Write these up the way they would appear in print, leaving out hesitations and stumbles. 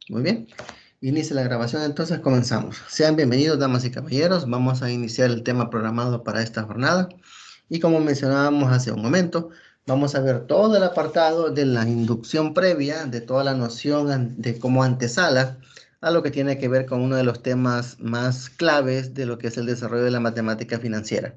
Muy bien. Inicia la grabación, entonces comenzamos. Sean bienvenidos, damas y caballeros. Vamos a iniciar el tema programado para esta jornada. Y como mencionábamos hace un momento, vamos a ver todo el apartado de la inducción previa, de toda la noción de como antesala a lo que tiene que ver con uno de los temas más claves de lo que es el desarrollo de la matemática financiera.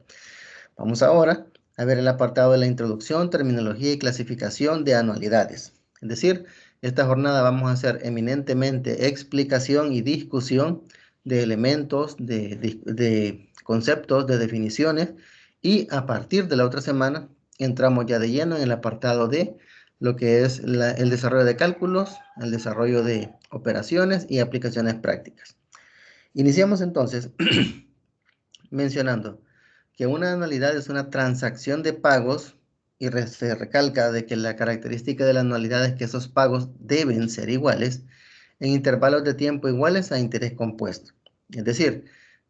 Vamos ahora a ver el apartado de la introducción, terminología y clasificación de anualidades. Es decir, esta jornada vamos a hacer eminentemente explicación y discusión de elementos, de conceptos, de definiciones, y a partir de la otra semana entramos ya de lleno en el apartado de lo que es el desarrollo de cálculos, el desarrollo de operaciones y aplicaciones prácticas. Iniciamos entonces mencionando que una anualidad es una transacción de pagos y se recalca de que la característica de la anualidad es que esos pagos deben ser iguales en intervalos de tiempo iguales a interés compuesto. Es decir,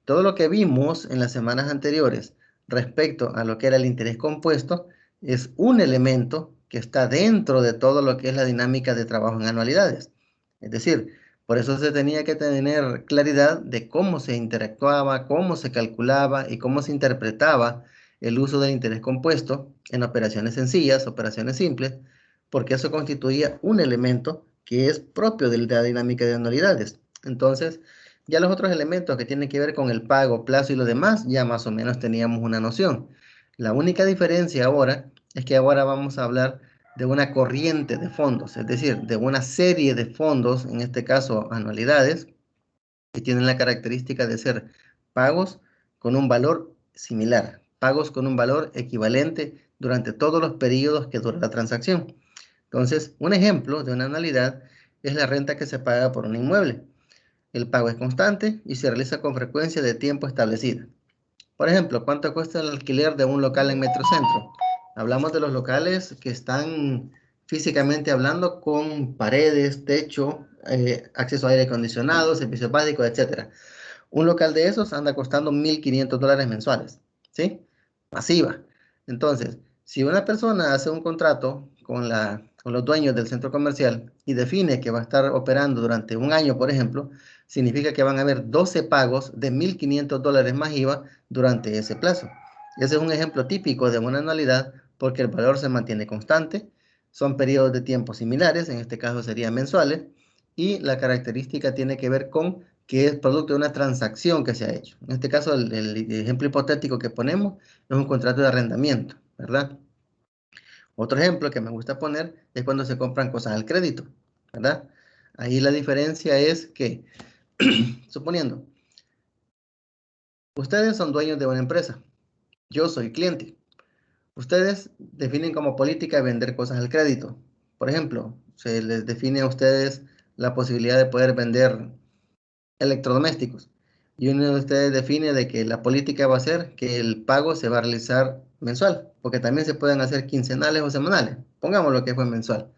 todo lo que vimos en las semanas anteriores respecto a lo que era el interés compuesto es un elemento que está dentro de todo lo que es la dinámica de trabajo en anualidades. Es decir, por eso se tenía que tener claridad de cómo se interactuaba, cómo se calculaba y cómo se interpretaba el uso del interés compuesto en operaciones sencillas, operaciones simples, porque eso constituía un elemento que es propio de la dinámica de anualidades. Entonces, ya los otros elementos que tienen que ver con el pago, plazo y lo demás, ya más o menos teníamos una noción. La única diferencia ahora es que ahora vamos a hablar de una corriente de fondos, es decir, de una serie de fondos, en este caso anualidades, que tienen la característica de ser pagos con un valor similar, pagos con un valor equivalente durante todos los periodos que dura la transacción. Entonces, un ejemplo de una anualidad es la renta que se paga por un inmueble. El pago es constante y se realiza con frecuencia de tiempo establecida. Por ejemplo, ¿cuánto cuesta el alquiler de un local en Metrocentro? Hablamos de los locales que están físicamente hablando con paredes, techo, acceso a aire acondicionado, servicios básicos, etcétera. Un local de esos anda costando $1,500 mensuales, ¿sí? Masiva. Entonces, si una persona hace un contrato con los dueños del centro comercial y define que va a estar operando durante un año, por ejemplo, significa que van a haber 12 pagos de $1,500 más IVA durante ese plazo. Ese es un ejemplo típico de una anualidad porque el valor se mantiene constante, son periodos de tiempo similares, en este caso serían mensuales, y la característica tiene que ver con que es producto de una transacción que se ha hecho. En este caso, el ejemplo hipotético que ponemos es un contrato de arrendamiento, ¿verdad? Otro ejemplo que me gusta poner es cuando se compran cosas al crédito, ¿verdad? Ahí la diferencia es que, suponiendo, ustedes son dueños de una empresa, yo soy cliente. Ustedes definen como política vender cosas al crédito. Por ejemplo, se les define a ustedes la posibilidad de poder vender electrodomésticos. Y uno de ustedes define de que la política va a ser que el pago se va a realizar mensual, porque también se pueden hacer quincenales o semanales. Pongamos lo que fue mensual.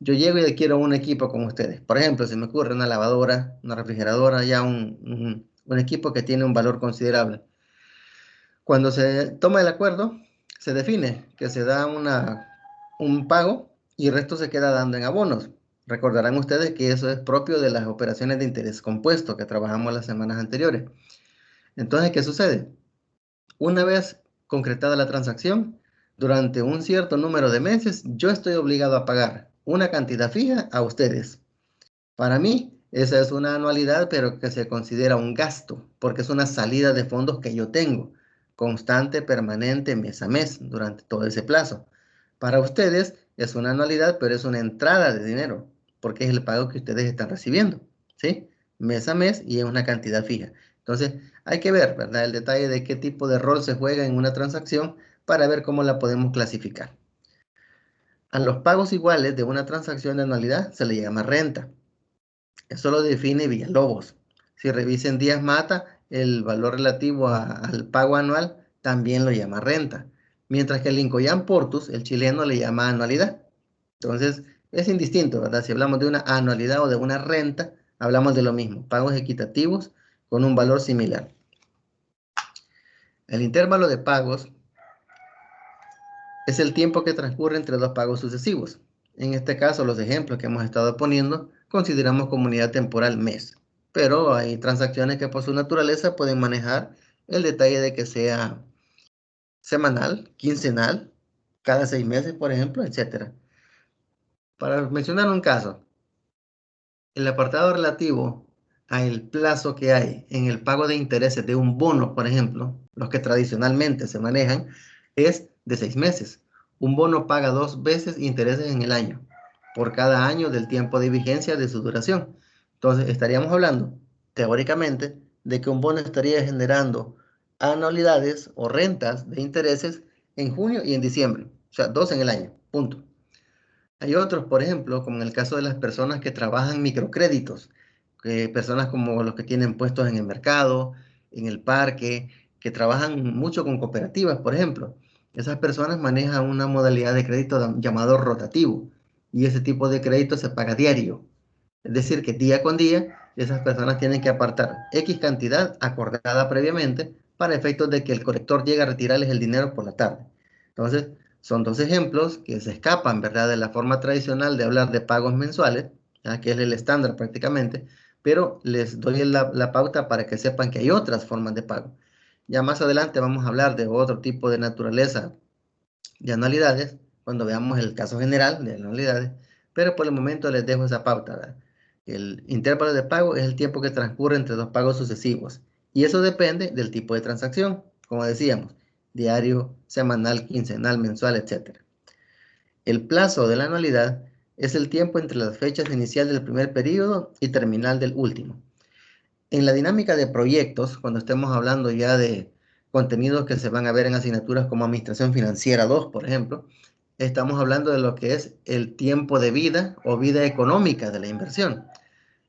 Yo llego y adquiero un equipo con ustedes. Por ejemplo, se me ocurre una lavadora, una refrigeradora, ya un equipo que tiene un valor considerable. Cuando se toma el acuerdo, se define que se da un pago y el resto se queda dando en abonos. Recordarán ustedes que eso es propio de las operaciones de interés compuesto que trabajamos las semanas anteriores. Entonces, ¿qué sucede? Una vez concretada la transacción, durante un cierto número de meses, yo estoy obligado a pagar una cantidad fija a ustedes. Para mí, esa es una anualidad, pero que se considera un gasto, porque es una salida de fondos que yo tengo, constante, permanente, mes a mes, durante todo ese plazo. Para ustedes es una anualidad, pero es una entrada de dinero, porque es el pago que ustedes están recibiendo, ¿sí? Mes a mes y es una cantidad fija. Entonces, hay que ver, ¿verdad? El detalle de qué tipo de rol se juega en una transacción para ver cómo la podemos clasificar. A los pagos iguales de una transacción de anualidad se le llama renta. Eso lo define Villalobos. Si revisen Díaz Mata, el valor relativo al pago anual también lo llama renta. Mientras que el Lincoln Portus, el chileno, le llama anualidad. Entonces, es indistinto, ¿verdad? Si hablamos de una anualidad o de una renta, hablamos de lo mismo. Pagos equitativos con un valor similar. El intervalo de pagos es el tiempo que transcurre entre dos pagos sucesivos. En este caso, los ejemplos que hemos estado poniendo, consideramos como unidad temporal mes. Pero hay transacciones que por su naturaleza pueden manejar el detalle de que sea semanal, quincenal, cada 6 meses, por ejemplo, etcétera. Para mencionar un caso, el apartado relativo al plazo que hay en el pago de intereses de un bono, por ejemplo, los que tradicionalmente se manejan, es de 6 meses. Un bono paga 2 veces intereses en el año, por cada año del tiempo de vigencia de su duración. Entonces, estaríamos hablando, teóricamente, de que un bono estaría generando anualidades o rentas de intereses en junio y en diciembre. O sea, dos en el año, punto. Hay otros, por ejemplo, como en el caso de las personas que trabajan microcréditos, personas como los que tienen puestos en el mercado, en el parque, que trabajan mucho con cooperativas, por ejemplo. Esas personas manejan una modalidad de crédito llamado rotativo y ese tipo de crédito se paga diario. Es decir, que día con día esas personas tienen que apartar X cantidad acordada previamente para efectos de que el colector llegue a retirarles el dinero por la tarde. Entonces, son dos ejemplos que se escapan, ¿verdad?, de la forma tradicional de hablar de pagos mensuales, ¿ya?, que es el estándar prácticamente, pero les doy la pauta para que sepan que hay otras formas de pago. Ya más adelante vamos a hablar de otro tipo de naturaleza de anualidades, cuando veamos el caso general de anualidades, pero por el momento les dejo esa pauta, ¿verdad? El intervalo de pago es el tiempo que transcurre entre dos pagos sucesivos, y eso depende del tipo de transacción, como decíamos, diario, semanal, quincenal, mensual, etc. El plazo de la anualidad es el tiempo entre las fechas inicial del primer periodo y terminal del último. En la dinámica de proyectos, cuando estemos hablando ya de contenidos que se van a ver en asignaturas como Administración Financiera 2, por ejemplo, estamos hablando de lo que es el tiempo de vida o vida económica de la inversión.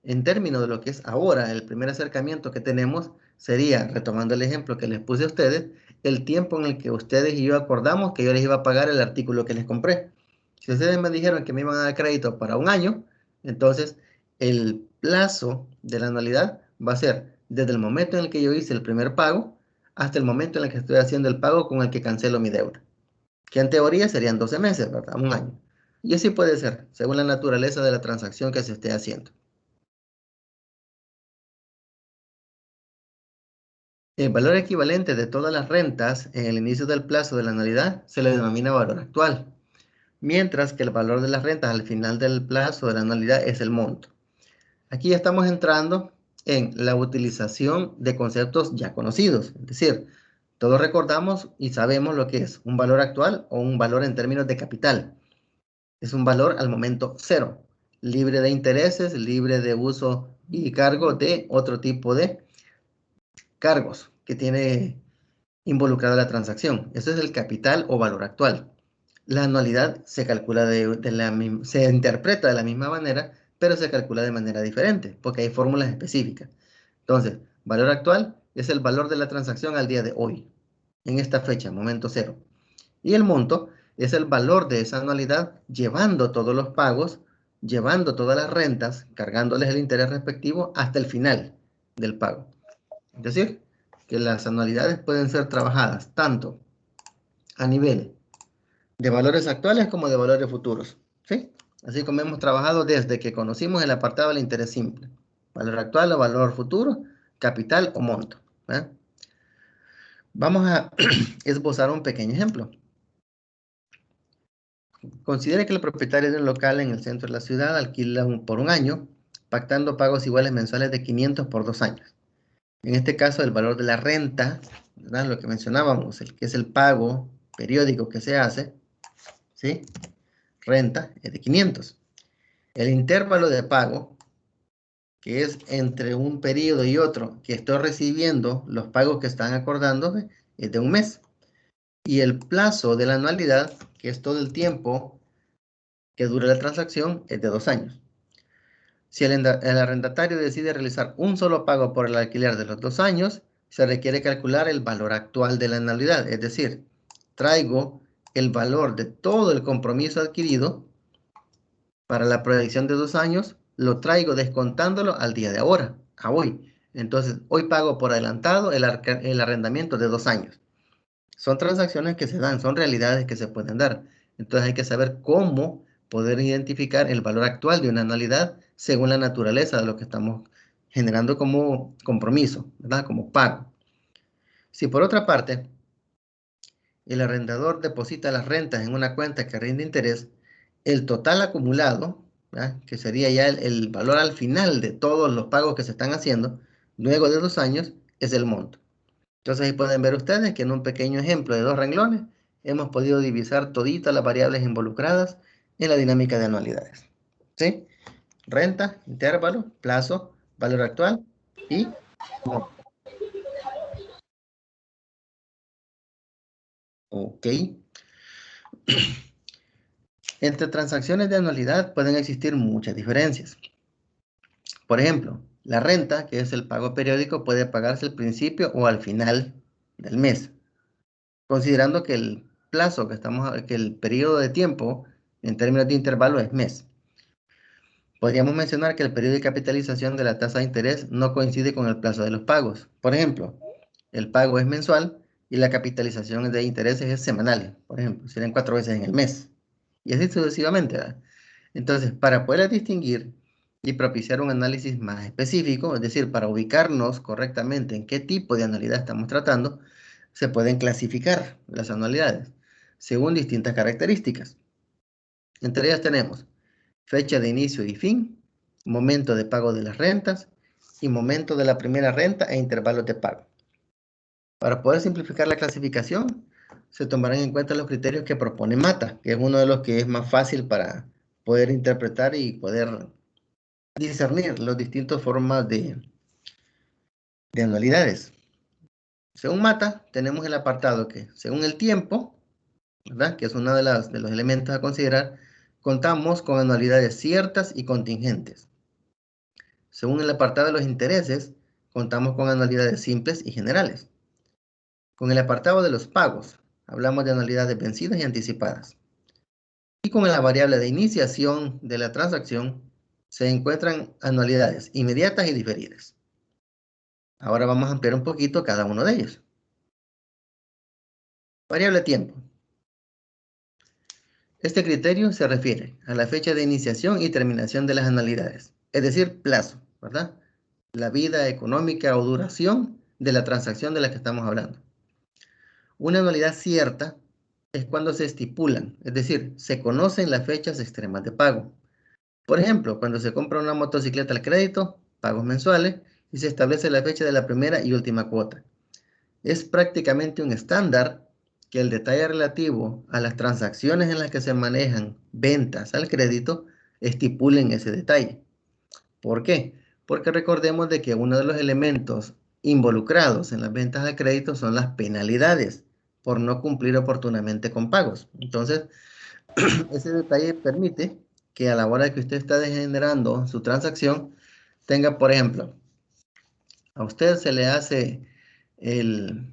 En términos de lo que es ahora, el primer acercamiento que tenemos sería, retomando el ejemplo que les puse a ustedes, el tiempo en el que ustedes y yo acordamos que yo les iba a pagar el artículo que les compré. Si ustedes me dijeron que me iban a dar crédito para un año, entonces el plazo de la anualidad va a ser desde el momento en el que yo hice el primer pago hasta el momento en el que estoy haciendo el pago con el que cancelo mi deuda, que en teoría serían 12 meses, ¿verdad? Un año. Y así puede ser, según la naturaleza de la transacción que se esté haciendo. El valor equivalente de todas las rentas en el inicio del plazo de la anualidad se le denomina valor actual, mientras que el valor de las rentas al final del plazo de la anualidad es el monto. Aquí ya estamos entrando en la utilización de conceptos ya conocidos, es decir, todos recordamos y sabemos lo que es un valor actual o un valor en términos de capital. Es un valor al momento cero, libre de intereses, libre de uso y cargo de otro tipo de cargos que tiene involucrada la transacción. Ese es el capital o valor actual. La anualidad se calcula se interpreta de la misma manera, pero se calcula de manera diferente, porque hay fórmulas específicas. Entonces, valor actual es el valor de la transacción al día de hoy, en esta fecha, momento cero. Y el monto es el valor de esa anualidad, llevando todos los pagos, llevando todas las rentas, cargándoles el interés respectivo hasta el final del pago. Es decir, que las anualidades pueden ser trabajadas tanto a nivel de valores actuales como de valores futuros, ¿sí? Así como hemos trabajado desde que conocimos el apartado del interés simple. Valor actual o valor futuro, capital o monto, ¿eh? Vamos a esbozar un pequeño ejemplo. Considere que el propietario de un local en el centro de la ciudad alquila por un año, pactando pagos iguales mensuales de 500 por 2 años. En este caso, el valor de la renta, ¿verdad?, lo que mencionábamos, el que es el pago periódico que se hace, ¿sí? Renta es de 500. El intervalo de pago, que es entre un periodo y otro, que estoy recibiendo los pagos que están acordando, es de un mes. Y el plazo de la anualidad, que es todo el tiempo que dura la transacción, es de 2 años. Si el arrendatario decide realizar un solo pago por el alquiler de los 2 años, se requiere calcular el valor actual de la anualidad, es decir, traigo el valor de todo el compromiso adquirido para la proyección de 2 años, lo traigo descontándolo al día de ahora, a hoy. Entonces, hoy pago por adelantado el arrendamiento de 2 años. Son transacciones que se dan, son realidades que se pueden dar. Entonces hay que saber cómo poder identificar el valor actual de una anualidad según la naturaleza de lo que estamos generando como compromiso, ¿verdad? Como pago. Si por otra parte, el arrendador deposita las rentas en una cuenta que rinde interés, el total acumulado, ¿verdad?, que sería ya el valor al final de todos los pagos que se están haciendo, luego de 2 años, es el monto. Entonces ahí pueden ver ustedes que en un pequeño ejemplo de 2 renglones hemos podido divisar toditas las variables involucradas en la dinámica de anualidades. ¿Sí? Renta, intervalo, plazo, valor actual y monto. Ok. Entre transacciones de anualidad pueden existir muchas diferencias. Por ejemplo, la renta, que es el pago periódico, puede pagarse al principio o al final del mes, considerando que el plazo que el periodo de tiempo en términos de intervalo es mes. Podríamos mencionar que el periodo de capitalización de la tasa de interés no coincide con el plazo de los pagos. Por ejemplo, el pago es mensual y la capitalización de intereses es semanal. Por ejemplo, serían 4 veces en el mes. Y así sucesivamente, ¿verdad? Entonces, para poder distinguir y propiciar un análisis más específico, es decir, para ubicarnos correctamente en qué tipo de anualidad estamos tratando, se pueden clasificar las anualidades según distintas características. Entre ellas tenemos fecha de inicio y fin, momento de pago de las rentas y momento de la primera renta e intervalos de pago. Para poder simplificar la clasificación, se tomarán en cuenta los criterios que propone Mata, que es uno de los que es más fácil para poder interpretar y poder discernir las distintas formas de anualidades. Según Mata, tenemos el apartado que, según el tiempo, ¿verdad?, que es uno de los elementos a considerar, contamos con anualidades ciertas y contingentes. Según el apartado de los intereses, contamos con anualidades simples y generales. Con el apartado de los pagos, hablamos de anualidades vencidas y anticipadas. Y con la variable de iniciación de la transacción, se encuentran anualidades inmediatas y diferidas. Ahora vamos a ampliar un poquito cada uno de ellos. Variable tiempo. Este criterio se refiere a la fecha de iniciación y terminación de las anualidades, es decir, plazo, ¿verdad? La vida económica o duración de la transacción de la que estamos hablando. Una anualidad cierta es cuando se estipulan, es decir, se conocen las fechas extremas de pago. Por ejemplo, cuando se compra una motocicleta al crédito, pagos mensuales, y se establece la fecha de la primera y última cuota. Es prácticamente un estándar que el detalle relativo a las transacciones en las que se manejan ventas al crédito estipulen ese detalle. ¿Por qué? Porque recordemos de que uno de los elementos involucrados en las ventas al crédito son las penalidades por no cumplir oportunamente con pagos. Entonces, ese detalle permite que a la hora de que usted está generando su transacción, tenga, por ejemplo, a usted se le hace el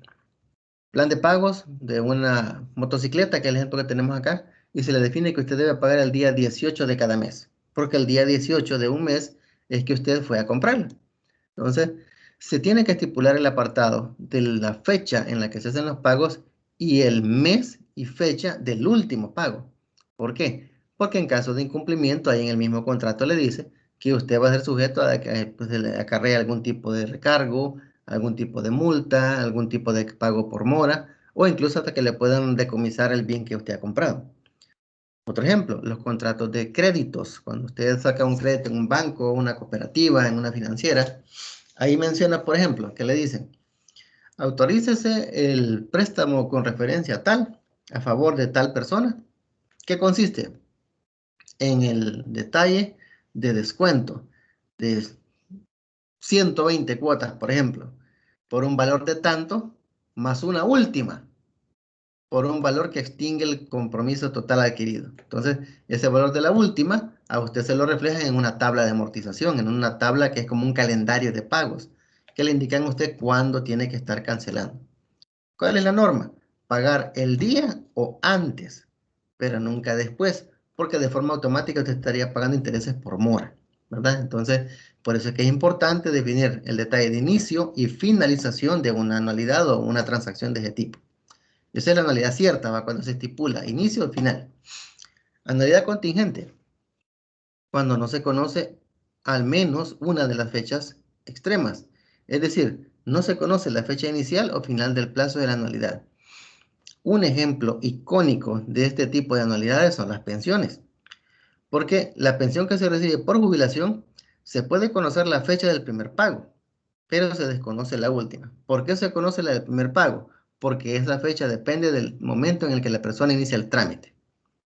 plan de pagos de una motocicleta, que es el ejemplo que tenemos acá, y se le define que usted debe pagar el día 18 de cada mes, porque el día 18 de un mes es que usted fue a comprarla. Entonces, se tiene que estipular el apartado de la fecha en la que se hacen los pagos y el mes y fecha del último pago. ¿Por qué? Porque en caso de incumplimiento, ahí en el mismo contrato le dice que usted va a ser sujeto a que pues, se le acarree algún tipo de recargo, algún tipo de multa, algún tipo de pago por mora, o incluso hasta que le puedan decomisar el bien que usted ha comprado. Otro ejemplo, los contratos de créditos. Cuando usted saca un crédito en un banco, una cooperativa, en una financiera, ahí menciona, por ejemplo, que le dicen, autorícese el préstamo con referencia tal, a favor de tal persona, que consiste en el detalle de descuento de 120 cuotas, por ejemplo, por un valor de tanto, más una última, por un valor que extingue el compromiso total adquirido. Entonces, ese valor de la última, a usted se lo refleja en una tabla de amortización, en una tabla que es como un calendario de pagos, que le indican a usted cuándo tiene que estar cancelando. ¿Cuál es la norma? Pagar el día o antes, pero nunca después, porque de forma automática usted estaría pagando intereses por mora, ¿verdad? Entonces, por eso es que es importante definir el detalle de inicio y finalización de una anualidad o una transacción de ese tipo. Esa es la anualidad cierta, ¿va?, cuando se estipula inicio o final. Anualidad contingente, cuando no se conoce al menos una de las fechas extremas. Es decir, no se conoce la fecha inicial o final del plazo de la anualidad. Un ejemplo icónico de este tipo de anualidades son las pensiones, porque la pensión que se recibe por jubilación se puede conocer la fecha del primer pago, pero se desconoce la última. ¿Por qué se conoce la del primer pago? Porque esa fecha depende del momento en el que la persona inicia el trámite,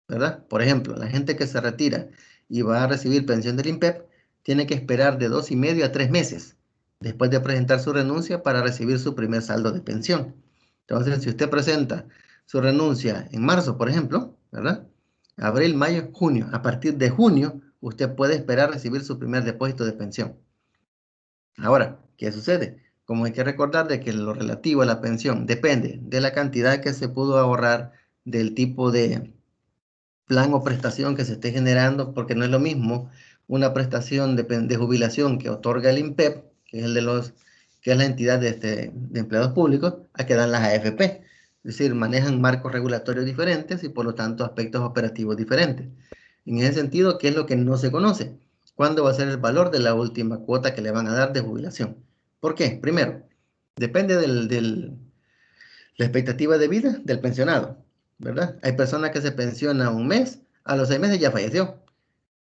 ¿verdad? Por ejemplo, la gente que se retira y va a recibir pensión del INPEP tiene que esperar de 2,5 a 3 meses después de presentar su renuncia para recibir su primer saldo de pensión. Entonces, si usted presenta su renuncia en marzo, por ejemplo, ¿verdad? Abril, mayo, junio. A partir de junio, usted puede esperar recibir su primer depósito de pensión. Ahora, ¿qué sucede? Como hay que recordar de que lo relativo a la pensión depende de la cantidad que se pudo ahorrar, del tipo de plan o prestación que se esté generando, porque no es lo mismo una prestación de jubilación que otorga el INPEP, que es el de los, que es la entidad de empleados públicos, a que dan las AFP. Es decir, manejan marcos regulatorios diferentes y por lo tanto aspectos operativos diferentes. En ese sentido, ¿qué es lo que no se conoce? ¿Cuándo va a ser el valor de la última cuota que le van a dar de jubilación? ¿Por qué? Primero, depende la expectativa de vida del pensionado, ¿verdad? Hay personas que se pensionan un mes, a los 6 meses ya falleció.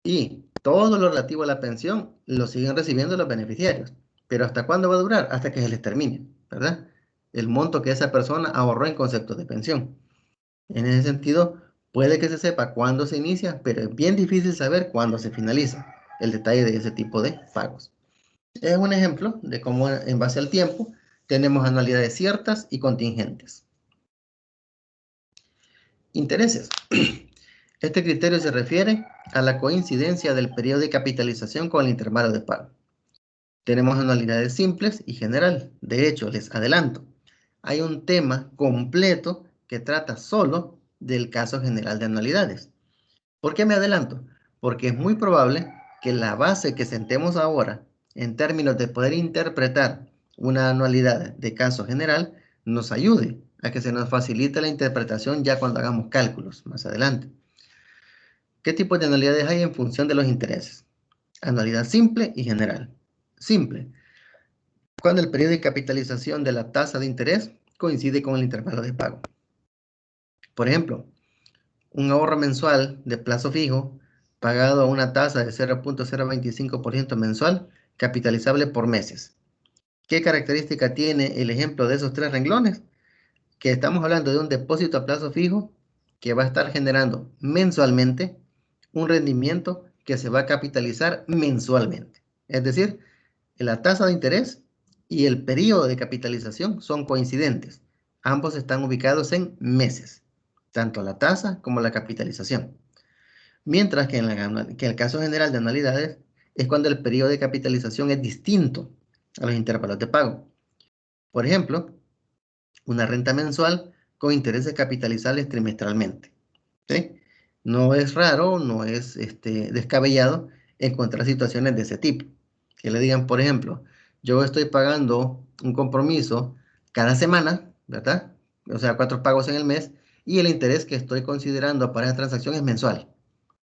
Y todo lo relativo a la pensión lo siguen recibiendo los beneficiarios. Pero ¿hasta cuándo va a durar? Hasta que se les termine, ¿verdad? El monto que esa persona ahorró en conceptos de pensión. En ese sentido, puede que se sepa cuándo se inicia, pero es bien difícil saber cuándo se finaliza el detalle de ese tipo de pagos. Es un ejemplo de cómo en base al tiempo tenemos anualidades ciertas y contingentes. Intereses. Este criterio se refiere a la coincidencia del periodo de capitalización con el intervalo de pago. Tenemos anualidades simples y general. De hecho, les adelanto, hay un tema completo que trata solo del caso general de anualidades. ¿Por qué me adelanto? Porque es muy probable que la base que sentemos ahora en términos de poder interpretar una anualidad de caso general nos ayude a que se nos facilite la interpretación ya cuando hagamos cálculos más adelante. ¿Qué tipo de anualidades hay en función de los intereses? Anualidad simple y general. Simple, cuando el periodo de capitalización de la tasa de interés coincide con el intervalo de pago. Por ejemplo, un ahorro mensual de plazo fijo pagado a una tasa de 0,025% mensual, capitalizable por meses. ¿Qué característica tiene el ejemplo de esos 3 renglones? Que estamos hablando de un depósito a plazo fijo que va a estar generando mensualmente un rendimiento que se va a capitalizar mensualmente. Es decir, la tasa de interés y el periodo de capitalización son coincidentes. Ambos están ubicados en meses, tanto la tasa como la capitalización. Mientras que en el caso general de anualidades es cuando el periodo de capitalización es distinto a los intervalos de pago. Por ejemplo, una renta mensual con intereses capitalizables trimestralmente. ¿Sí? No es raro, no es descabellado encontrar situaciones de ese tipo. Que le digan, por ejemplo, yo estoy pagando un compromiso cada semana, ¿verdad? O sea, 4 pagos en el mes, y el interés que estoy considerando para esa transacción es mensual.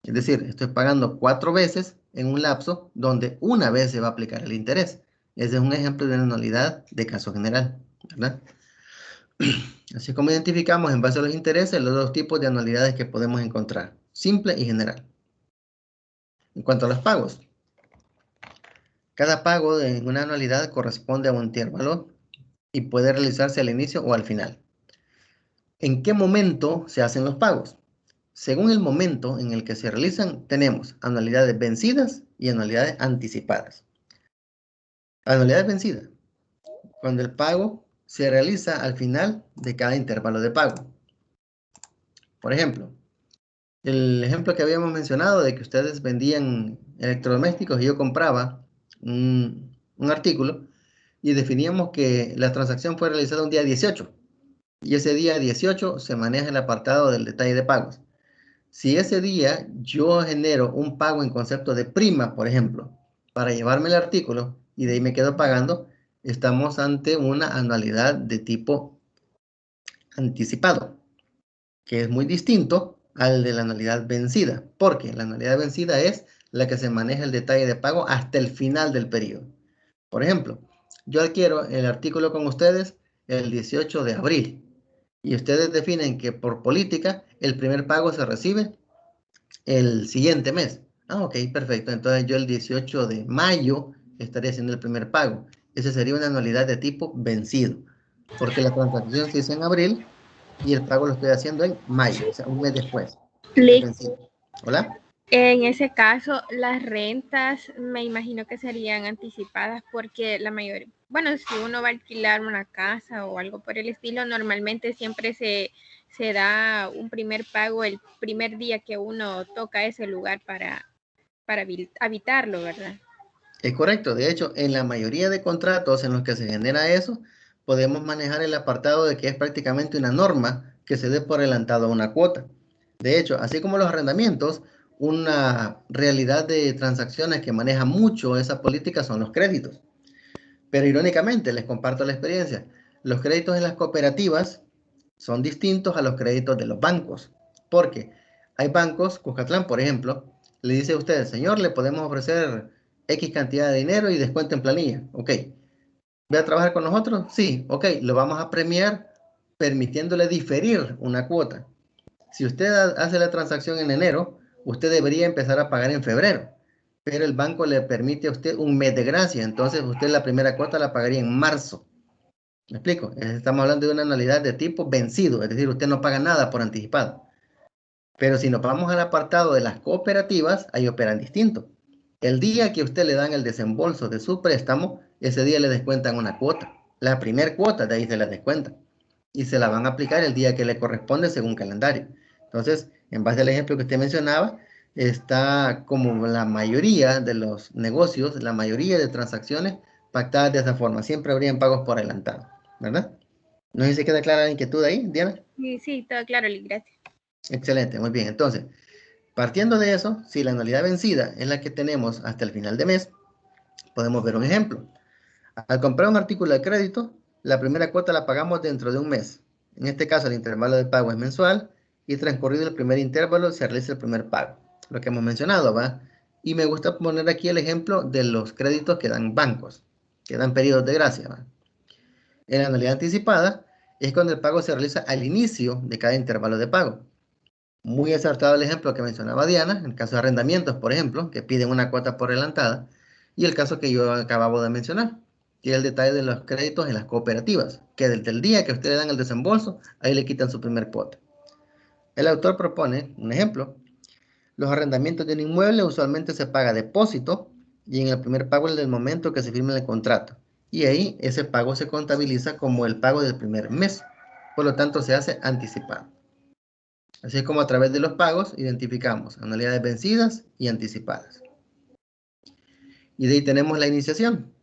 Es decir, estoy pagando 4 veces en un lapso donde una vez se va a aplicar el interés. Ese es un ejemplo de una anualidad de caso general, ¿verdad? Así como identificamos en base a los intereses los dos tipos de anualidades que podemos encontrar, simple y general. En cuanto a los pagos, cada pago de una anualidad corresponde a un intervalo y puede realizarse al inicio o al final. ¿En qué momento se hacen los pagos? Según el momento en el que se realizan, tenemos anualidades vencidas y anualidades anticipadas. Anualidades vencidas, cuando el pago se realiza al final de cada intervalo de pago. Por ejemplo, el ejemplo que habíamos mencionado de que ustedes vendían electrodomésticos y yo compraba un artículo y definíamos que la transacción fue realizada un día 18 y ese día 18 se maneja el apartado del detalle de pagos. Si ese día yo genero un pago en concepto de prima, por ejemplo, para llevarme el artículo y de ahí me quedo pagando, estamos ante una anualidad de tipo anticipado, que es muy distinto al de la anualidad vencida, porque la anualidad vencida es la que se maneja el detalle de pago hasta el final del periodo. Por ejemplo, yo adquiero el artículo con ustedes el 18 de abril y ustedes definen que por política el primer pago se recibe el siguiente mes. Ah, ok, perfecto. Entonces yo el 18 de mayo estaría haciendo el primer pago. Esa sería una anualidad de tipo vencido, porque la transacción se hizo en abril y el pago lo estoy haciendo en mayo, o sea, un mes después. Es Listo. vencido. ¿Hola? En ese caso, las rentas me imagino que serían anticipadas porque la mayoría, bueno, si uno va a alquilar una casa o algo por el estilo, normalmente siempre se da un primer pago el primer día que uno toca ese lugar para habitarlo, ¿verdad? Es correcto. De hecho, en la mayoría de contratos en los que se genera eso, podemos manejar el apartado de que es prácticamente una norma que se dé por adelantado una cuota. De hecho, así como los arrendamientos, una realidad de transacciones que maneja mucho esa política son los créditos. Pero irónicamente, les comparto la experiencia. Los créditos en las cooperativas son distintos a los créditos de los bancos. Porque hay bancos, Cuscatlán, por ejemplo, le dice a usted, señor, le podemos ofrecer X cantidad de dinero y descuento en planilla. Ok. ¿Ve a trabajar con nosotros? Sí. Ok. Lo vamos a premiar permitiéndole diferir una cuota. Si usted hace la transacción en enero, usted debería empezar a pagar en febrero, pero el banco le permite a usted un mes de gracia, entonces usted la primera cuota la pagaría en marzo. ¿Me explico? Estamos hablando de una anualidad de tipo vencido, es decir, usted no paga nada por anticipado. Pero si nos vamos al apartado de las cooperativas, ahí operan distinto. El día que usted le dan el desembolso de su préstamo, ese día le descuentan una cuota. La primera cuota de ahí se la descuentan. Y se la van a aplicar el día que le corresponde según calendario. Entonces, en base al ejemplo que usted mencionaba, está como la mayoría de los negocios, la mayoría de transacciones pactadas de esa forma. Siempre habrían pagos por adelantado, ¿verdad? No sé si queda clara la inquietud ahí, Diana. Sí, sí, todo claro, Liz, gracias. Excelente, muy bien. Entonces, partiendo de eso, si la anualidad vencida es la que tenemos hasta el final de mes, podemos ver un ejemplo. Al comprar un artículo de crédito, la primera cuota la pagamos dentro de un mes. En este caso, el intervalo de pago es mensual y transcurrido el primer intervalo se realiza el primer pago. Lo que hemos mencionado, ¿va? Y me gusta poner aquí el ejemplo de los créditos que dan bancos, que dan periodos de gracia, ¿va? En la anualidad anticipada es cuando el pago se realiza al inicio de cada intervalo de pago. Muy acertado el ejemplo que mencionaba Diana, en el caso de arrendamientos, por ejemplo, que piden una cuota por adelantada, y el caso que yo acababa de mencionar, que es el detalle de los créditos en las cooperativas, que desde el día que ustedes dan el desembolso, ahí le quitan su primer cuota. El autor propone un ejemplo. Los arrendamientos de un inmueble usualmente se paga depósito y en el primer pago es del momento que se firma el contrato. Y ahí ese pago se contabiliza como el pago del primer mes. Por lo tanto, se hace anticipado. Así es como a través de los pagos identificamos anualidades vencidas y anticipadas. Y de ahí tenemos la iniciación.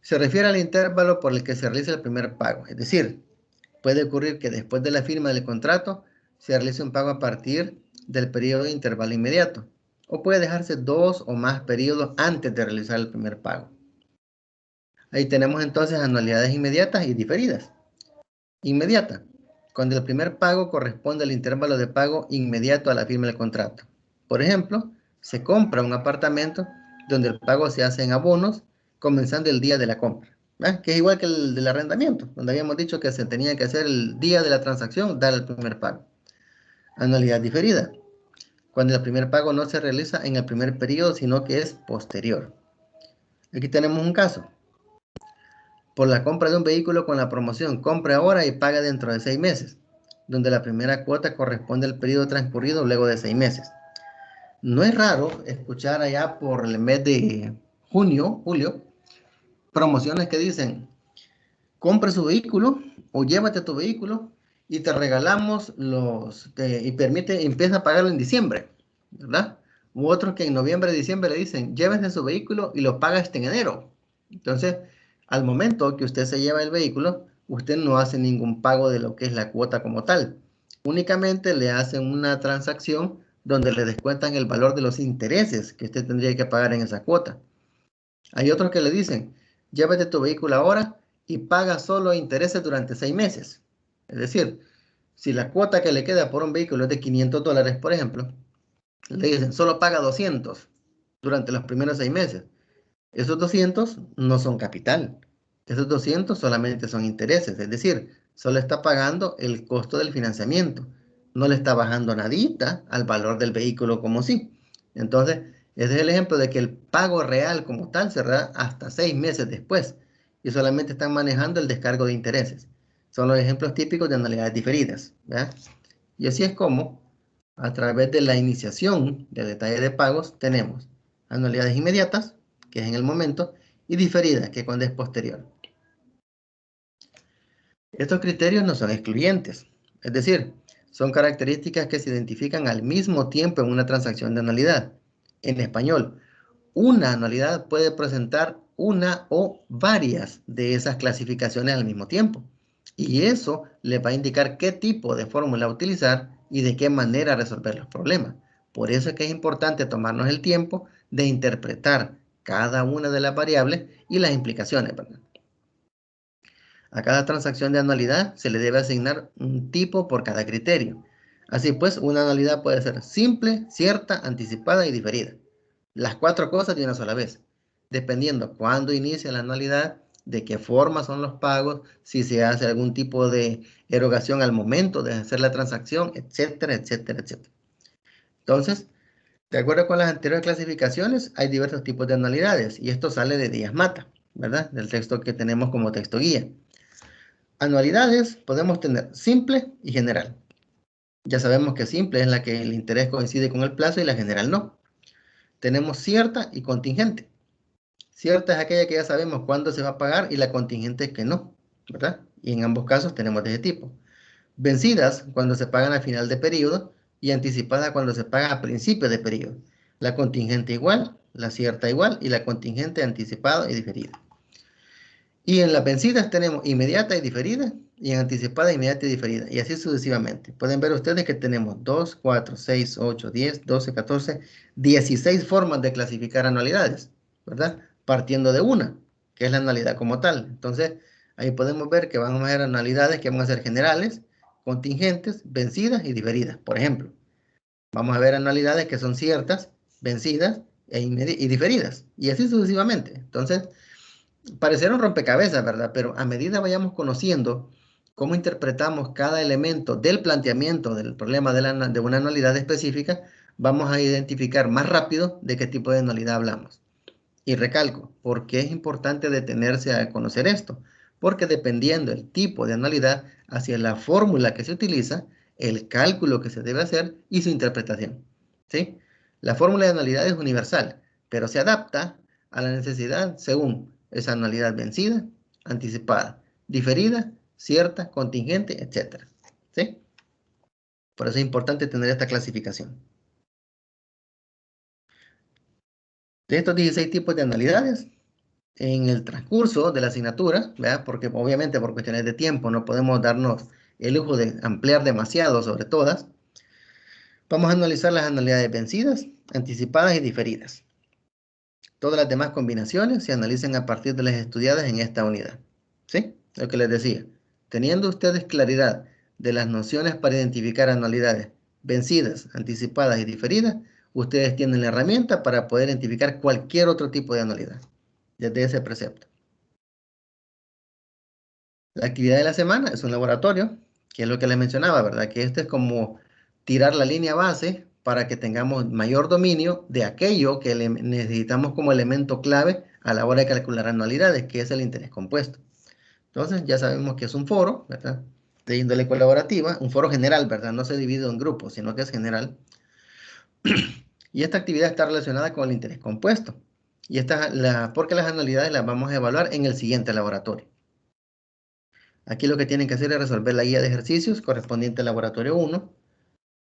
Se refiere al intervalo por el que se realiza el primer pago. Es decir, puede ocurrir que después de la firma del contrato se realice un pago a partir del periodo de intervalo inmediato. O puede dejarse 2 o más periodos antes de realizar el primer pago. Ahí tenemos entonces anualidades inmediatas y diferidas. Inmediata, cuando el primer pago corresponde al intervalo de pago inmediato a la firma del contrato. Por ejemplo, se compra un apartamento donde el pago se hace en abonos comenzando el día de la compra, ¿verdad? Que es igual que el del arrendamiento, donde habíamos dicho que se tenía que hacer el día de la transacción, dar el primer pago. Anualidad diferida, cuando el primer pago no se realiza en el primer periodo, sino que es posterior. Aquí tenemos un caso. Por la compra de un vehículo con la promoción compre ahora y paga dentro de 6 meses, donde la primera cuota corresponde al periodo transcurrido luego de 6 meses. No es raro escuchar allá por el mes de junio, julio, promociones que dicen, compre su vehículo o llévate tu vehículo y te regalamos y empieza a pagarlo en diciembre, ¿verdad? U otros que en noviembre, diciembre le dicen, llévese su vehículo y lo paga este en enero. Entonces, al momento que usted se lleva el vehículo, usted no hace ningún pago de lo que es la cuota como tal. Únicamente le hacen una transacción donde le descuentan el valor de los intereses que usted tendría que pagar en esa cuota. Hay otros que le dicen, llévate tu vehículo ahora y paga solo intereses durante 6 meses. Es decir, Si la cuota que le queda por un vehículo es de $500, por ejemplo, le dicen, solo paga 200 durante los primeros 6 meses. Esos 200 no son capital. Esos 200 solamente son intereses, es decir, solo está pagando el costo del financiamiento. No le está bajando nadita al valor del vehículo como sí. Entonces, ese es el ejemplo de que el pago real como tal se da hasta 6 meses después y solamente están manejando el descargo de intereses. Son los ejemplos típicos de anualidades diferidas, ¿verdad? Y así es como, a través de la iniciación de detalle de pagos, tenemos anualidades inmediatas, que es en el momento, y diferidas, que es cuando es posterior. Estos criterios no son excluyentes, es decir, son características que se identifican al mismo tiempo en una transacción de anualidad. En español, una anualidad puede presentar una o varias de esas clasificaciones al mismo tiempo. Y eso le va a indicar qué tipo de fórmula utilizar y de qué manera resolver los problemas. Por eso es que es importante tomarnos el tiempo de interpretar cada una de las variables y las implicaciones, ¿verdad? A cada transacción de anualidad se le debe asignar un tipo por cada criterio. Así pues, una anualidad puede ser simple, cierta, anticipada y diferida. Las 4 cosas de una sola vez, dependiendo cuándo inicia la anualidad, de qué forma son los pagos, si se hace algún tipo de erogación al momento de hacer la transacción, etcétera, etcétera, etcétera. Entonces, de acuerdo con las anteriores clasificaciones, hay diversos tipos de anualidades y esto sale de Díaz Mata, ¿verdad? Del texto que tenemos como texto guía. Anualidades podemos tener simple y general. Ya sabemos que simple es la que el interés coincide con el plazo y la general no. Tenemos cierta y contingente. Cierta es aquella que ya sabemos cuándo se va a pagar y la contingente es que no, ¿verdad? Y en ambos casos tenemos de ese tipo. Vencidas cuando se pagan al final de periodo y anticipada cuando se paga a principio de periodo. La contingente igual, la cierta igual y la contingente anticipado y diferida. Y en las vencidas tenemos inmediata y diferida, y en anticipada, inmediata y diferida, y así sucesivamente. Pueden ver ustedes que tenemos 2, 4, 6, 8, 10, 12, 14, 16 formas de clasificar anualidades, ¿verdad? Partiendo de una, que es la anualidad como tal. Entonces, ahí podemos ver que vamos a ver anualidades que van a ser generales, contingentes, vencidas y diferidas. Por ejemplo, vamos a ver anualidades que son ciertas, vencidas y diferidas, y así sucesivamente. Entonces, parecer un rompecabezas, ¿verdad? Pero a medida vayamos conociendo cómo interpretamos cada elemento del planteamiento del problema de una anualidad específica, vamos a identificar más rápido de qué tipo de anualidad hablamos. Y recalco, ¿por qué es importante detenerse a conocer esto? Porque dependiendo del tipo de anualidad, hacia la fórmula que se utiliza, el cálculo que se debe hacer y su interpretación. ¿Sí? La fórmula de anualidad es universal, pero se adapta a la necesidad según esa anualidad vencida, anticipada, diferida, cierta, contingente, etc. ¿Sí? Por eso es importante tener esta clasificación. De estos 16 tipos de anualidades, en el transcurso de la asignatura, ¿verdad? Porque obviamente por cuestiones de tiempo no podemos darnos el lujo de ampliar demasiado sobre todas, vamos a analizar las anualidades vencidas, anticipadas y diferidas. Todas las demás combinaciones se analizan a partir de las estudiadas en esta unidad. ¿Sí? Lo que les decía. Teniendo ustedes claridad de las nociones para identificar anualidades vencidas, anticipadas y diferidas, ustedes tienen la herramienta para poder identificar cualquier otro tipo de anualidad desde ese precepto. La actividad de la semana es un laboratorio, que es lo que les mencionaba, ¿verdad? Que este es como tirar la línea base para que tengamos mayor dominio de aquello que necesitamos como elemento clave a la hora de calcular anualidades, que es el interés compuesto. Entonces ya sabemos que es un foro, ¿verdad? De índole colaborativa, un foro general, ¿verdad? No se divide en grupos, sino que es general. Y esta actividad está relacionada con el interés compuesto. Y porque las anualidades las vamos a evaluar en el siguiente laboratorio. Aquí lo que tienen que hacer es resolver la guía de ejercicios correspondiente al laboratorio 1.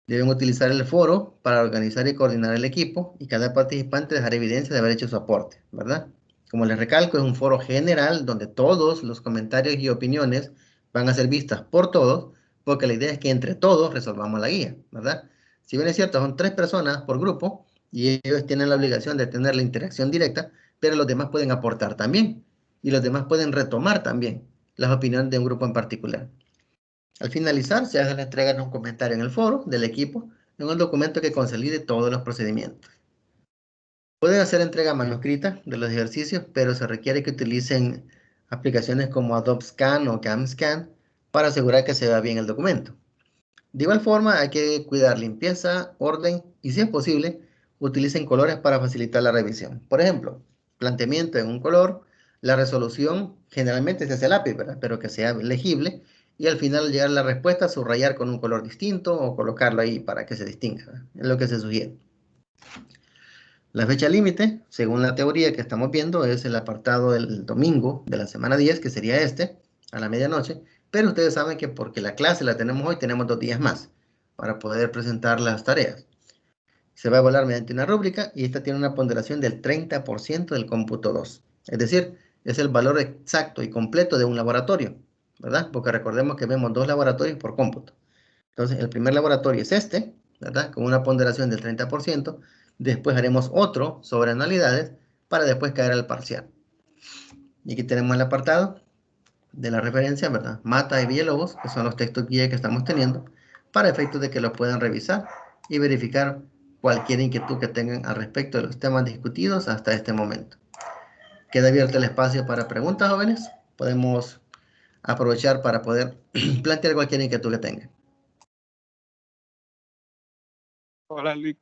Deben utilizar el foro para organizar y coordinar el equipo y cada participante dejar evidencia de haber hecho su aporte, ¿verdad? Como les recalco, es un foro general donde todos los comentarios y opiniones van a ser vistas por todos, porque la idea es que entre todos resolvamos la guía, ¿verdad? Si bien es cierto, son 3 personas por grupo y ellos tienen la obligación de tener la interacción directa, pero los demás pueden aportar también y los demás pueden retomar también las opiniones de un grupo en particular. Al finalizar, se hace la entrega de un comentario en el foro del equipo en un documento que consolide todos los procedimientos. Pueden hacer entrega manuscrita de los ejercicios, pero se requiere que utilicen aplicaciones como Adobe Scan o CamScan para asegurar que se vea bien el documento. De igual forma, hay que cuidar limpieza, orden y, si es posible, utilicen colores para facilitar la revisión. Por ejemplo, planteamiento en un color, la resolución generalmente se hace a lápiz, ¿verdad? Pero que sea legible y al final al llegar a la respuesta subrayar con un color distinto o colocarlo ahí para que se distinga, ¿verdad? Es lo que se sugiere. La fecha límite, según la teoría que estamos viendo, es el apartado del domingo de la semana 10, que sería este, a la medianoche, pero ustedes saben que porque la clase la tenemos hoy, tenemos 2 días más para poder presentar las tareas. Se va a evaluar mediante una rúbrica y esta tiene una ponderación del 30% del cómputo 2. Es decir, es el valor exacto y completo de un laboratorio, ¿verdad? Porque recordemos que vemos 2 laboratorios por cómputo. Entonces, el primer laboratorio es este, ¿verdad? Con una ponderación del 30%. Después haremos otro sobre anualidades para después caer al parcial. Y aquí tenemos el apartado de la referencia, ¿verdad? Mata y Villalobos, que son los textos guía que estamos teniendo, para efectos de que los puedan revisar y verificar cualquier inquietud que tengan al respecto de los temas discutidos hasta este momento. Queda abierto el espacio para preguntas, jóvenes. Podemos aprovechar para poder plantear cualquier inquietud que tengan. Hola, Lick.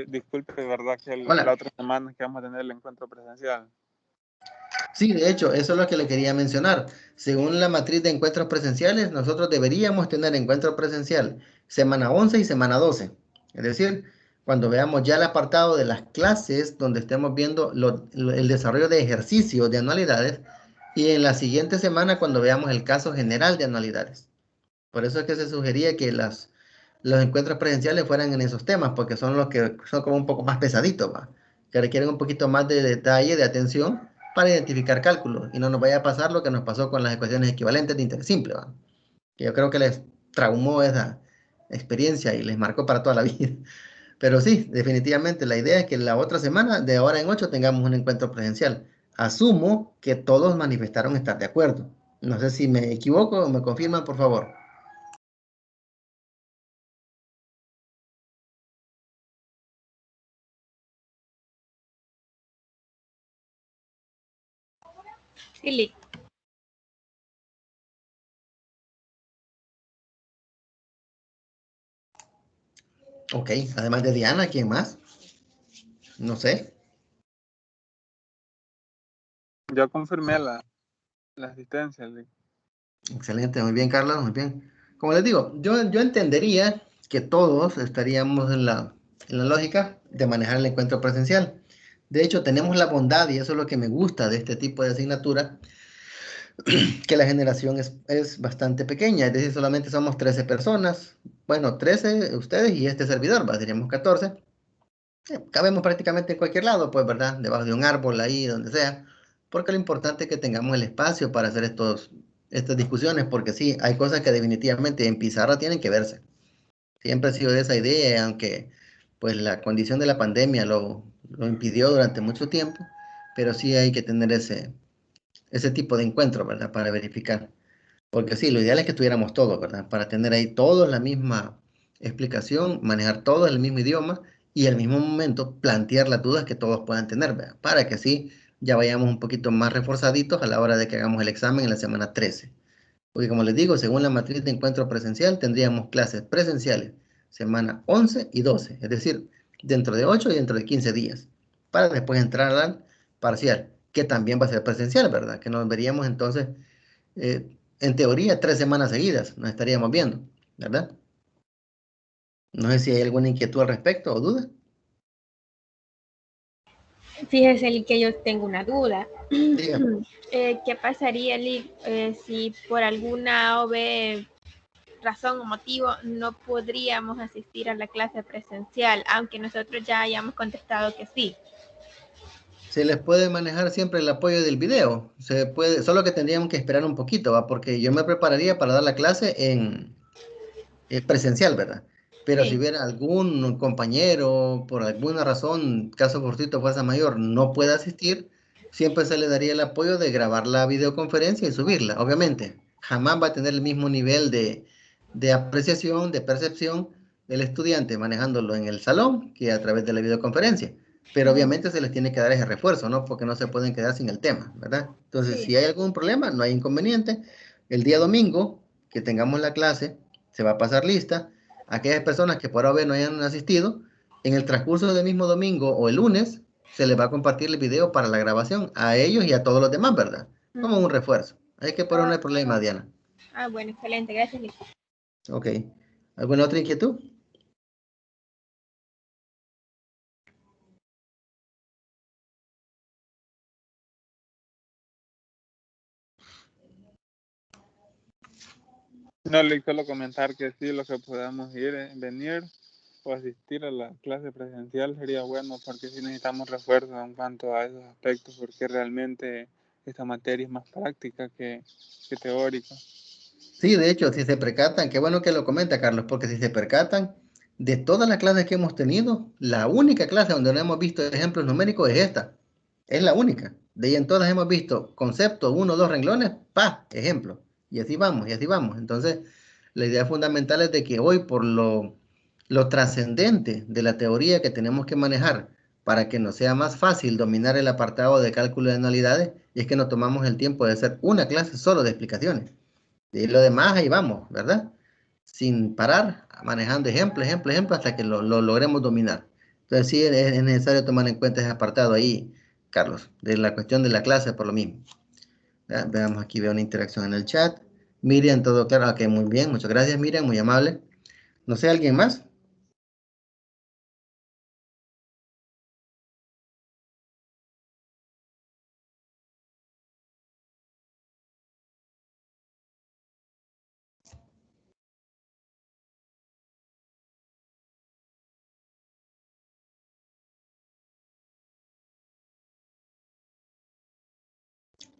Disculpe, de verdad que la Hola. otra semana que vamos a tener el encuentro presencial. Sí, de hecho, eso es lo que le quería mencionar. Según la matriz de encuentros presenciales, nosotros deberíamos tener encuentro presencial semana 11 y semana 12. Es decir, cuando veamos ya el apartado de las clases, donde estemos viendo el desarrollo de ejercicios de anualidades, y en la siguiente semana cuando veamos el caso general de anualidades. Por eso es que se sugería que los encuentros presenciales fueran en esos temas, porque son los que son como un poco más pesaditos, ¿va? Que requieren un poquito más de detalle, de atención para identificar cálculos y no nos vaya a pasar lo que nos pasó con las ecuaciones equivalentes de interés simple, ¿va? Que yo creo que les traumó esa experiencia y les marcó para toda la vida. Pero sí, definitivamente la idea es que la otra semana, de ahora en 8, tengamos un encuentro presencial. Asumo que todos manifestaron estar de acuerdo. No sé si me equivoco o me confirman, por favor. Sí, Lick. Ok, además de Diana, ¿quién más? No sé. Yo confirmé la asistencia, Lick. Excelente, muy bien, Carlos, muy bien. Como les digo, yo entendería que todos estaríamos en la lógica de manejar el encuentro presencial. De hecho, tenemos la bondad, y eso es lo que me gusta de este tipo de asignatura, que la generación es bastante pequeña, es decir, solamente somos 13 personas. Bueno, 13 ustedes y este servidor, seríamos 14. Cabemos prácticamente en cualquier lado, pues, ¿verdad? Debajo de un árbol, ahí, donde sea. Porque lo importante es que tengamos el espacio para hacer estas discusiones, porque sí, hay cosas que definitivamente en pizarra tienen que verse. Siempre ha sido de esa idea, aunque pues la condición de la pandemia lo impidió durante mucho tiempo, pero sí hay que tener ese tipo de encuentro, ¿verdad? Para verificar. Porque sí, lo ideal es que tuviéramos todo, ¿verdad? Para tener ahí todos la misma explicación, manejar todo el mismo idioma y al mismo momento plantear las dudas que todos puedan tener, ¿verdad? Para que así ya vayamos un poquito más reforzaditos a la hora de que hagamos el examen en la semana 13. Porque como les digo, según la matriz de encuentro presencial, tendríamos clases presenciales semana 11 y 12, es decir, dentro de 8 y dentro de 15 días, para después entrar al parcial, que también va a ser presencial, ¿verdad? Que nos veríamos entonces en teoría, 3 semanas seguidas nos estaríamos viendo, ¿verdad? No sé si hay alguna inquietud al respecto o duda. Fíjese, Lick, que yo tengo una duda. Diga. ¿Qué pasaría, Lick, si por alguna o B razón o motivo no podríamos asistir a la clase presencial, aunque nosotros ya hayamos contestado que sí? Se les puede manejar siempre el apoyo del video. Se puede, solo que tendríamos que esperar un poquito, ¿va? Porque yo me prepararía para dar la clase en presencial, ¿verdad? Pero si Sí. hubiera algún compañero, por alguna razón, caso fortuito, fuerza mayor, no pueda asistir, siempre se le daría el apoyo de grabar la videoconferencia y subirla, obviamente. jamás va a tener el mismo nivel de apreciación, de percepción del estudiante manejándolo en el salón que a través de la videoconferencia. Pero obviamente se les tiene que dar ese refuerzo, ¿no? Porque no se pueden quedar sin el tema, ¿verdad? Entonces, Sí. si hay algún problema, no hay inconveniente. El día domingo que tengamos la clase, se va a pasar lista. Aquellas personas que por ahora no hayan asistido, en el transcurso del mismo domingo o el lunes, se les va a compartir el video para la grabación a ellos y a todos los demás, ¿verdad? Como un refuerzo. Así que por eso no hay problema, Diana. Bueno, excelente. Gracias, Lick. Ok. ¿Alguna otra inquietud? No, le solo comentar que sí, lo que podamos ir, venir o asistir a la clase presencial sería bueno, porque sí necesitamos refuerzos en cuanto a esos aspectos, porque realmente esta materia es más práctica que teórica. Sí, de hecho, si se percatan, qué bueno que lo comenta Carlos, porque si se percatan, de todas las clases que hemos tenido, la única clase donde no hemos visto ejemplos numéricos es esta. Es la única. De ahí en todas hemos visto conceptos, uno o dos renglones, pa, ejemplo. Y así vamos, y así vamos. Entonces, la idea fundamental es de que hoy, por lo trascendente de la teoría que tenemos que manejar para que nos sea más fácil dominar el apartado de cálculo de anualidades, es que nos tomamos el tiempo de hacer una clase solo de explicaciones. Y lo demás ahí vamos, ¿verdad? Sin parar, manejando ejemplo, ejemplo, ejemplo, hasta que lo logremos dominar. Entonces sí es necesario tomar en cuenta ese apartado ahí, Carlos, de la cuestión de la clase por lo mismo. ¿Ya? Veamos aquí, veo una interacción en el chat. Miriam, todo claro. Ok, muy bien, muchas gracias, Miriam, muy amable. No sé, ¿alguien más?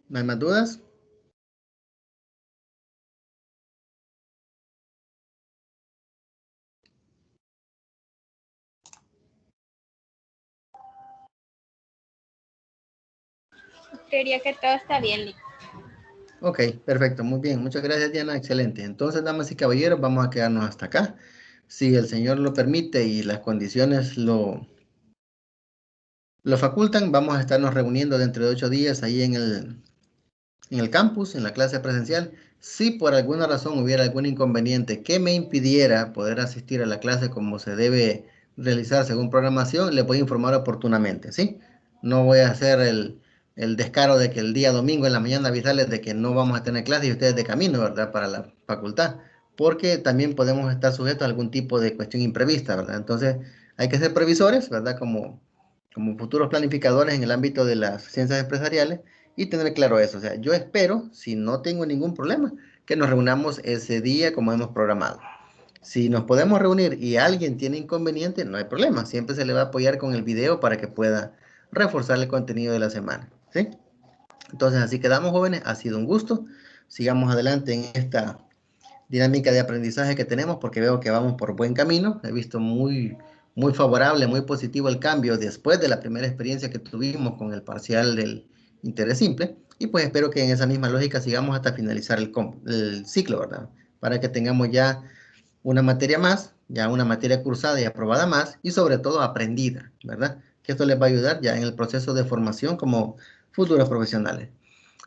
¿No hay más dudas? Creería que todo está bien, Lick. Ok, perfecto, muy bien. Muchas gracias, Diana, excelente. Entonces, damas y caballeros, vamos a quedarnos hasta acá. Si el Señor lo permite y las condiciones lo facultan, vamos a estarnos reuniendo dentro de 8 días ahí en el campus, en la clase presencial. Si por alguna razón hubiera algún inconveniente que me impidiera poder asistir a la clase como se debe realizar según programación, le voy a informar oportunamente, ¿sí? No voy a hacer el descaro de que el día domingo en la mañana avisarles de que no vamos a tener clase y ustedes de camino, ¿verdad? Para la facultad, porque también podemos estar sujetos a algún tipo de cuestión imprevista, ¿verdad? Entonces, hay que ser previsores, ¿verdad? Como futuros planificadores en el ámbito de las ciencias empresariales y tener claro eso. O sea, yo espero, si no tengo ningún problema, que nos reunamos ese día como hemos programado. Si nos podemos reunir y alguien tiene inconveniente, no hay problema. Siempre se le va a apoyar con el video para que pueda reforzar el contenido de la semana. ¿Sí? Entonces, así quedamos, jóvenes. Ha sido un gusto. Sigamos adelante en esta dinámica de aprendizaje que tenemos porque veo que vamos por buen camino. He visto muy favorable, muy positivo el cambio después de la primera experiencia que tuvimos con el parcial del interés simple. Y pues espero que en esa misma lógica sigamos hasta finalizar el ciclo, ¿verdad? Para que tengamos ya una materia más, ya una materia cursada y aprobada más y sobre todo aprendida, ¿verdad? Que esto les va a ayudar ya en el proceso de formación como futuros profesionales.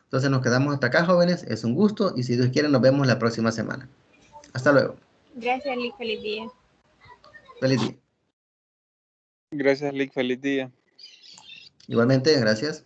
Entonces nos quedamos hasta acá, jóvenes. Es un gusto y si Dios quiere nos vemos la próxima semana. Hasta luego. Gracias, Lick. Feliz día. Feliz día. Gracias, Lick, feliz día. Igualmente, gracias.